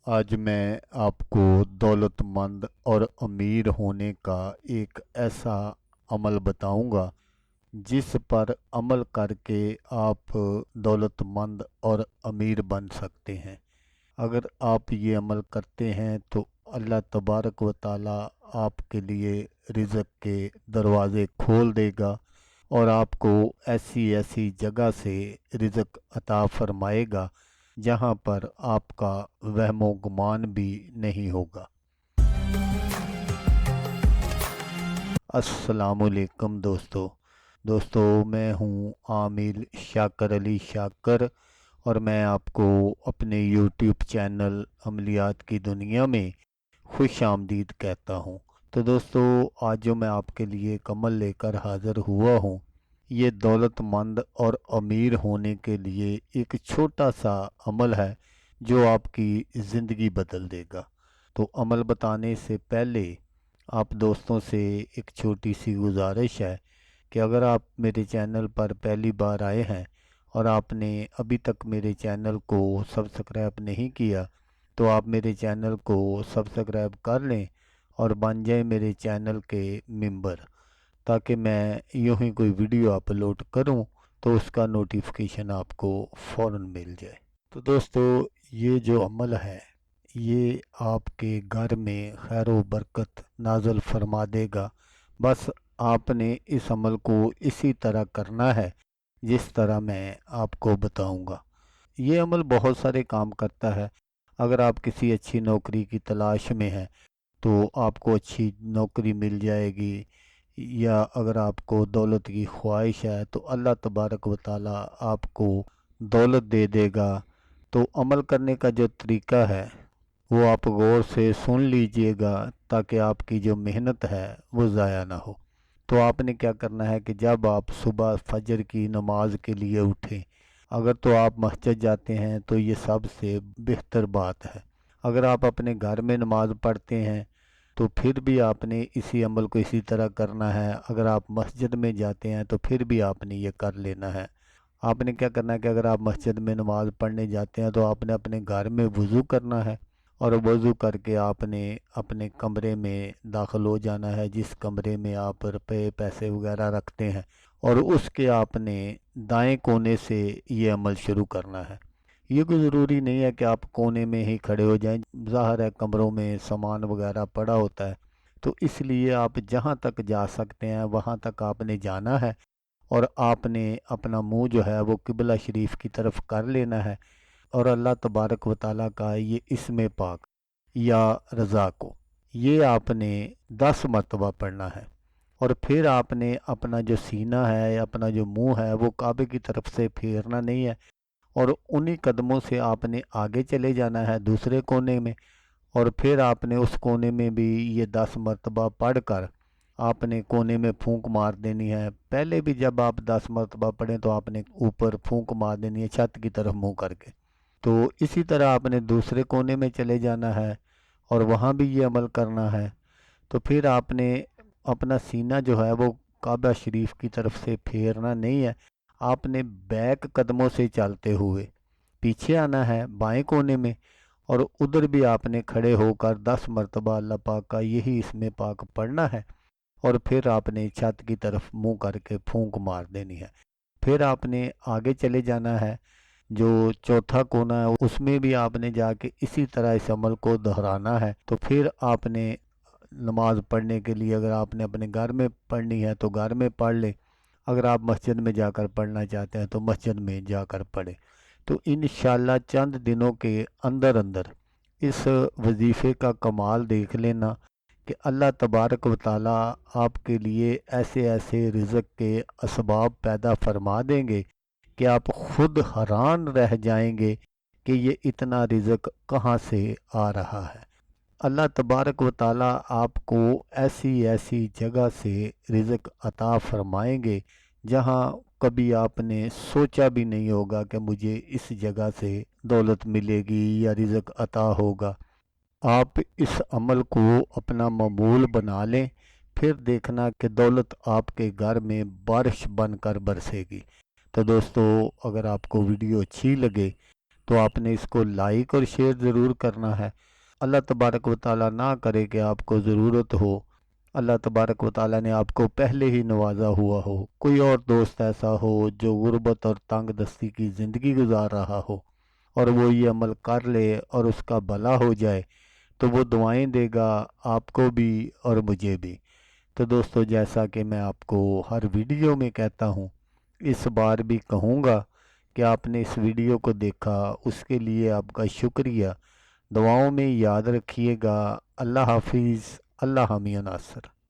आज मैं आपको दौलतमंद और अमीर होने का एक ऐसा अमल बताऊंगा जिस पर अमल करके आप दौलतमंद और अमीर बन सकते हैं। अगर आप ये अमल करते हैं तो अल्लाह तबारक व ताला आपके लिए रिज़्क़ के दरवाज़े खोल देगा और आपको ऐसी ऐसी जगह से रिज़्क़ अता फरमाएगा जहाँ पर आपका वहमो गुमान भी नहीं होगा। अस्सलामुअलैकुम दोस्तों मैं हूँ आमिल शाकर अली शाकर और मैं आपको अपने यूट्यूब चैनल अमलियात की दुनिया में खुश आमदीद कहता हूँ। तो दोस्तों, आज जो मैं आपके लिए एक अमल लेकर हाज़िर हुआ हूँ, ये दौलतमंद और अमीर होने के लिए एक छोटा सा अमल है जो आपकी ज़िंदगी बदल देगा। तो अमल बताने से पहले आप दोस्तों से एक छोटी सी गुजारिश है कि अगर आप मेरे चैनल पर पहली बार आए हैं और आपने अभी तक मेरे चैनल को सब्सक्राइब नहीं किया तो आप मेरे चैनल को सब्सक्राइब कर लें और बन जाए मेरे चैनल के मेंबर, ताकि मैं यूं ही कोई वीडियो अपलोड करूं तो उसका नोटिफिकेशन आपको फ़ौरन मिल जाए। तो दोस्तों, ये जो अमल है ये आपके घर में खैर व बरकत नाज़िल फरमा देगा। बस आपने इस अमल को इसी तरह करना है जिस तरह मैं आपको बताऊंगा। ये अमल बहुत सारे काम करता है। अगर आप किसी अच्छी नौकरी की तलाश में हैं तो आपको अच्छी नौकरी मिल जाएगी, या अगर आपको दौलत की ख्वाहिश है तो अल्लाह तबारक व ताला आपको दौलत दे देगा। तो अमल करने का जो तरीका है वो आप गौर से सुन लीजिएगा ताकि आपकी जो मेहनत है वो ज़ाया ना हो। तो आपने क्या करना है कि जब आप सुबह फजर की नमाज के लिए उठें, अगर तो आप मस्जिद जाते हैं तो ये सबसे बेहतर बात है। अगर आप अपने घर में नमाज पढ़ते हैं तो फिर भी आपने इसी अमल को इसी तरह करना है। अगर आप मस्जिद में जाते हैं तो फिर भी आपने ये कर लेना है। आपने क्या करना है कि अगर आप मस्जिद में नमाज पढ़ने जाते हैं तो आपने अपने घर में वज़ू करना है और वज़ू करके आपने अपने कमरे में दाखिल हो जाना है, जिस कमरे में आप रुपए पैसे वगैरह रखते हैं, और उसके आपने दाएं कोने से ये अमल शुरू करना है। ये कोई ज़रूरी नहीं है कि आप कोने में ही खड़े हो जाएं। ज़ाहिर है कमरों में सामान वगैरह पड़ा होता है, तो इसलिए आप जहाँ तक जा सकते हैं वहाँ तक आपने जाना है और आपने अपना मुंह जो है वो किबला शरीफ की तरफ कर लेना है और अल्लाह तबारक व ताला का ये इसमें पाक या रज़ा को ये आपने 10 मरतबा पढ़ना है। और फिर आपने अपना जो सीना है या अपना जो मुंह है वो काबे की तरफ से फेरना नहीं है और उन्हीं कदमों से आपने आगे चले जाना है दूसरे कोने में, और फिर आपने उस कोने में भी ये 10 मरतबा पढ़ कर आपने कोने में फूंक मार देनी है। पहले भी जब आप 10 मरतबा पढ़ें तो आपने ऊपर फूंक मार देनी है छत की तरफ मुंह करके। तो इसी तरह आपने दूसरे कोने में चले जाना है और वहाँ भी ये अमल करना है। तो फिर आपने अपना सीना जो है वो काबा शरीफ की तरफ से फेरना नहीं है। आपने बैक कदमों से चलते हुए पीछे आना है बाएं कोने में, और उधर भी आपने खड़े होकर 10 मरतबा अल्लाह पाक का यही इसमें पाक पढ़ना है और फिर आपने छत की तरफ मुंह करके फूंक मार देनी है। फिर आपने आगे चले जाना है, जो चौथा कोना है उसमें भी आपने जाके इसी तरह इस अमल को दोहराना है। तो फिर आपने नमाज पढ़ने के लिए अगर आपने अपने घर में पढ़नी है तो घर में पढ़ ले, अगर आप मस्जिद में जाकर पढ़ना चाहते हैं तो मस्जिद में जाकर पढ़े। तो इंशाअल्लाह चंद दिनों के अंदर अंदर इस वजीफ़े का कमाल देख लेना कि अल्लाह तबारक व ताला आपके लिए ऐसे ऐसे रिज़्क़ के असबाब पैदा फरमा देंगे कि आप खुद हैरान रह जाएंगे कि ये इतना रिज़्क़ कहाँ से आ रहा है। अल्लाह तबारक व ताला आपको ऐसी ऐसी जगह से रिज़्क़ अता फरमाएंगे जहाँ कभी आपने सोचा भी नहीं होगा कि मुझे इस जगह से दौलत मिलेगी या रिज़्क़ अता होगा। आप इस अमल को अपना मामूल बना लें, फिर देखना कि दौलत आपके घर में बारिश बनकर बरसेगी। तो दोस्तों, अगर आपको वीडियो अच्छी लगे تو آپ نے اس کو لائک اور شیئر ضرور کرنا ہے۔ اللہ تبارک و تعالیٰ نہ کرے کہ آپ کو ضرورت ہو، اللہ تبارک و تعالیٰ نے آپ کو پہلے ہی نوازا ہوا ہو، کوئی اور دوست ایسا ہو جو غربت اور تنگ دستی کی زندگی گزار رہا ہو اور وہ یہ عمل کر لے اور اس کا بھلا ہو جائے، تو وہ دعائیں دے گا آپ کو بھی اور مجھے بھی۔ تو دوستو، جیسا کہ میں آپ کو ہر ویڈیو میں کہتا ہوں، اس بار بھی کہوں گا کہ آپ نے اس ویڈیو کو دیکھا، اس کے لیے آپ کا شکریہ۔ دعاؤں میں یاد رکھیے گا۔ اللہ حافظ۔ اللہ حامی و ناصر۔